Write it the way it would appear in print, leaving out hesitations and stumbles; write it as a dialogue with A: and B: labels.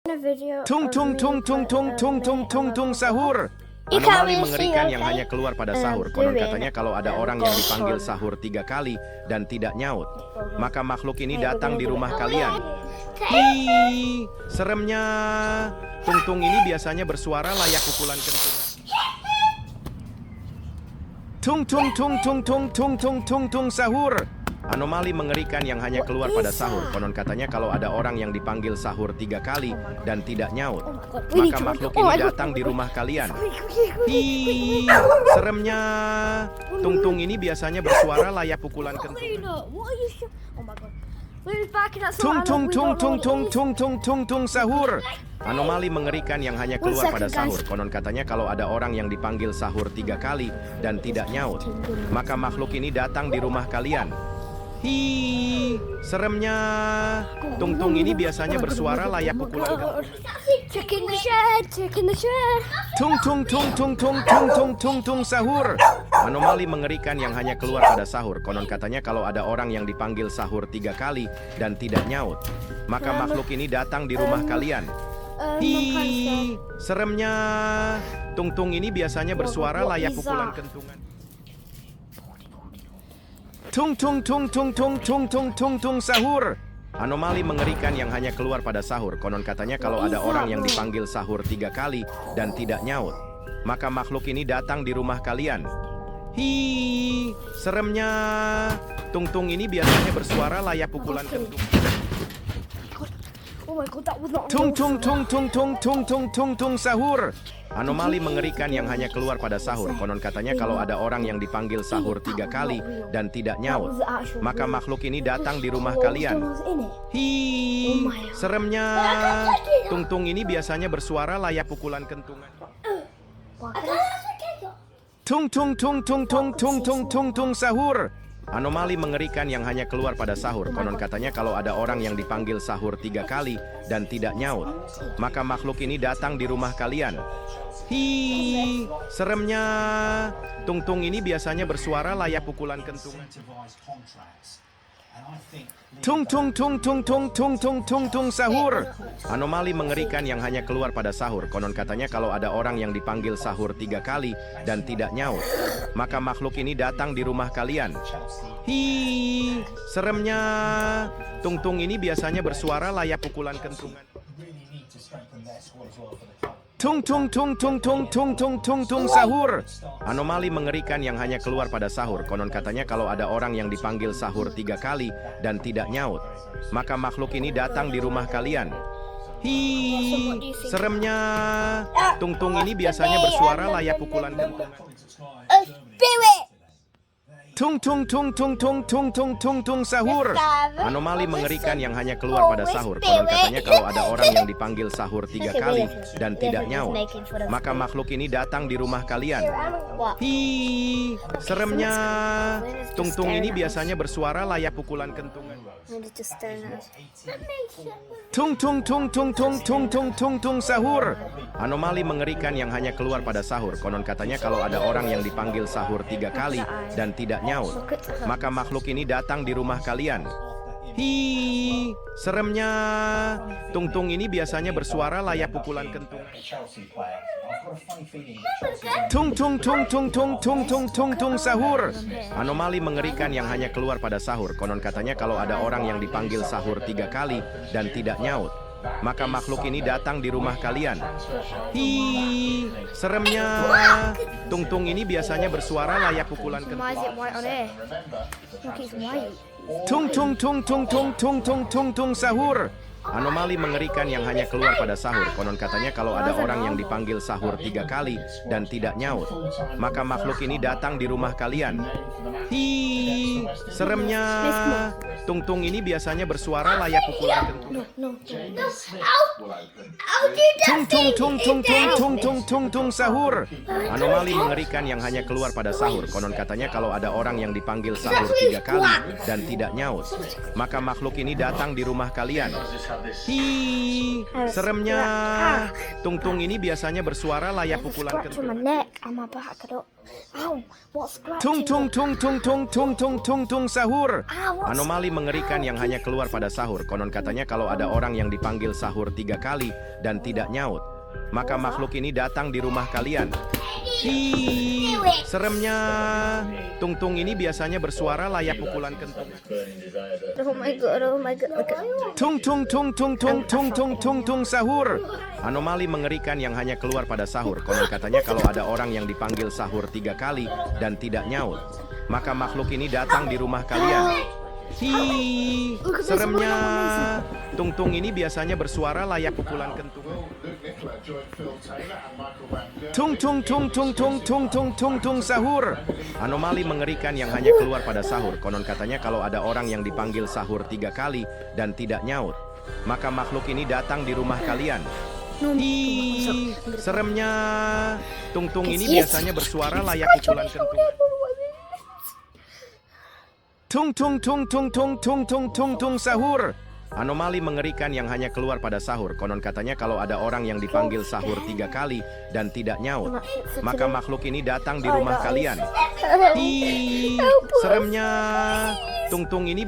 A: Tung tung tung tung tung tung tung tung tung sahur. Anomali mengerikan yang hanya keluar pada sahur. Konon katanya kalau ada orang yang dipanggil sahur 3 kali dan tidak nyaut, maka makhluk ini datang di rumah kalian. Hi, seremnya. Tung tung ini biasanya bersuara layak pukulan kentungan. Tung tung tung tung tung tung tung tung tung sahur. Anomali mengerikan yang hanya keluar pada sahur. Konon katanya kalau ada orang yang dipanggil sahur 3 kali dan tidak nyaut, maka makhluk ini datang di rumah kalian. Hi, seremnya. Tung tung ini biasanya bersuara layak pukulan kentungan. Tung tung tung tung tung tung tung tung tung sahur. Anomali mengerikan yang hanya keluar pada sahur. Konon katanya kalau ada orang yang dipanggil sahur 3 kali dan tidak nyaut, maka makhluk ini datang di rumah kalian. Hi, seremnya. Tung tung ini biasanya bersuara layak pukulan kentungan. Tung tung tung tung tung tung tung tung tung sahur. Anomali mengerikan yang hanya keluar pada sahur. Konon katanya kalau ada orang yang dipanggil sahur 3 kali dan tidak nyaut, maka makhluk ini datang di rumah kalian. Hi, seremnya. Tung tung ini biasanya bersuara layak pukulan kentungan. Tung tung tung tung tung tung tung tung tung sahur. Anomali mengerikan yang hanya keluar pada sahur. Konon katanya kalau ada orang yang dipanggil sahur 3 kali dan tidak nyaut, maka makhluk ini datang di rumah kalian. Hi, seremnya. Tung tung ini biasanya bersuara layak pukulan kentungan. Tung tung tung tung tung tung tung tung tung sahur. Anomali mengerikan yang hanya keluar pada sahur. Konon katanya kalau ada orang yang dipanggil sahur 3 kali dan tidak nyaut, maka makhluk ini datang di rumah kalian. Hi, seremnya. Tung tung ini biasanya bersuara layak pukulan kentungan. Tung tung tung tung tung tung tung tung tung sahur. Anomali mengerikan yang hanya keluar pada sahur. Konon katanya kalau ada orang yang dipanggil sahur 3 kali dan tidak nyaut, maka makhluk ini datang di rumah kalian. Hi, seremnya. Tung tung ini biasanya bersuara layak pukulan kentungan. Tung tung tung tung tung tung tung tung tung sahur. Anomali mengerikan yang hanya keluar pada sahur. Konon katanya kalau ada orang yang dipanggil sahur 3 kali dan tidak nyaut, maka makhluk ini datang di rumah kalian. Hi, seremnya. Tung tung ini biasanya bersuara layak pukulan kentungan. Tung tung tung tung tung tung tung tung tung sahur. Anomali mengerikan yang hanya keluar pada sahur. Konon katanya kalau ada orang yang dipanggil sahur 3 kali dan tidak nyaut, maka makhluk ini datang di rumah kalian. Hi, seremnya. Tung tung ini biasanya bersuara layak pukulan kentungan. Tung tung tung tung tung tung tung tung tung sahur. Anomali mengerikan yang hanya keluar pada sahur. Konon katanya kalau ada orang yang dipanggil sahur 3 kali dan tidak nyaut, maka makhluk ini datang di rumah kalian. Hi, seremnya. Tung tung ini biasanya bersuara layak pukulan kentungan. Tung tung tung tung tung tung tung tung tung sahur. Anomali mengerikan yang hanya keluar pada sahur. Konon katanya kalau ada orang yang dipanggil sahur 3 kali dan tidak nyaut, maka makhluk ini datang di rumah kalian. Hi, seremnya. Tung tung ini biasanya bersuara layak pukulan kentungan. Tung tung tung tung tung tung tung tung tung sahur. Anomali mengerikan yang hanya keluar pada sahur. Konon katanya kalau ada orang yang dipanggil sahur 3 kali dan tidak nyaut, maka makhluk ini datang di rumah kalian. Hi, seremnya. Tung tung ini biasanya bersuara layak pukulan kentungan. Tung tung tung tung tung tung tung tung tung sahur. Anomali mengerikan yang hanya keluar pada sahur. Konon katanya kalau ada orang yang dipanggil sahur 3 kali dan tidak nyaut, maka makhluk ini datang di rumah kalian. Hi, seremnya. Tung tung ini biasanya bersuara layak pukulan kentungan. Tung tung tung tung tung tung tung tung tung sahur. Anomali mengerikan yang hanya keluar pada sahur. Konon katanya kalau ada orang yang dipanggil sahur 3 kali dan tidak nyaut, maka makhluk ini datang di rumah kalian. Hi, seremnya. Tung-tung ini biasanya bersuara layak pukulan
B: Scratch on my
A: kentut.
B: neck and my back. I don't. Ow! What's scratching?
A: Tung tung tung tung tung tung tung tung tung sahur.
B: Ah, what's-
A: Anomali mengerikan yang hanya keluar pada sahur. Konon katanya kalau ada orang yang dipanggil sahur 3 kali dan tidak nyaut, maka makhluk ini datang di rumah kalian. Hi, seremnya. Tung-tung ini biasanya bersuara layak pukulan kentut.
B: Oh my god! Oh my god! Look at.
A: Tung tung tung tung tung tung tung tung tung sahur. Anomali mengerikan yang hanya keluar pada sahur. Konon katanya kalau ada orang yang dipanggil sahur 3 kali dan tidak nyaut, maka makhluk ini datang di rumah kalian. Hi, seremnya. Tung-tung ini biasanya bersuara layak pukulan kentut. Tung tung tung tung tung tung tung tung tung sahur. Anomali mengerikan yang hanya keluar pada sahur. Konon katanya kalau ada orang yang dipanggil sahur 3 kali dan tidak nyaut, maka makhluk ini datang di rumah kalian. Hi, seremnya. Tung-tung ini biasanya bersuara layak pukulan kentut. Tung tung tung tung tung tung tung tung tung sahur. Anomali mengerikan yang hanya keluar pada sahur. Konon katanya kalau ada orang yang dipanggil sahur 3 kali dan tidak nyaut, maka makhluk ini datang di rumah kalian. Hi, seremnya. Tung-tung ini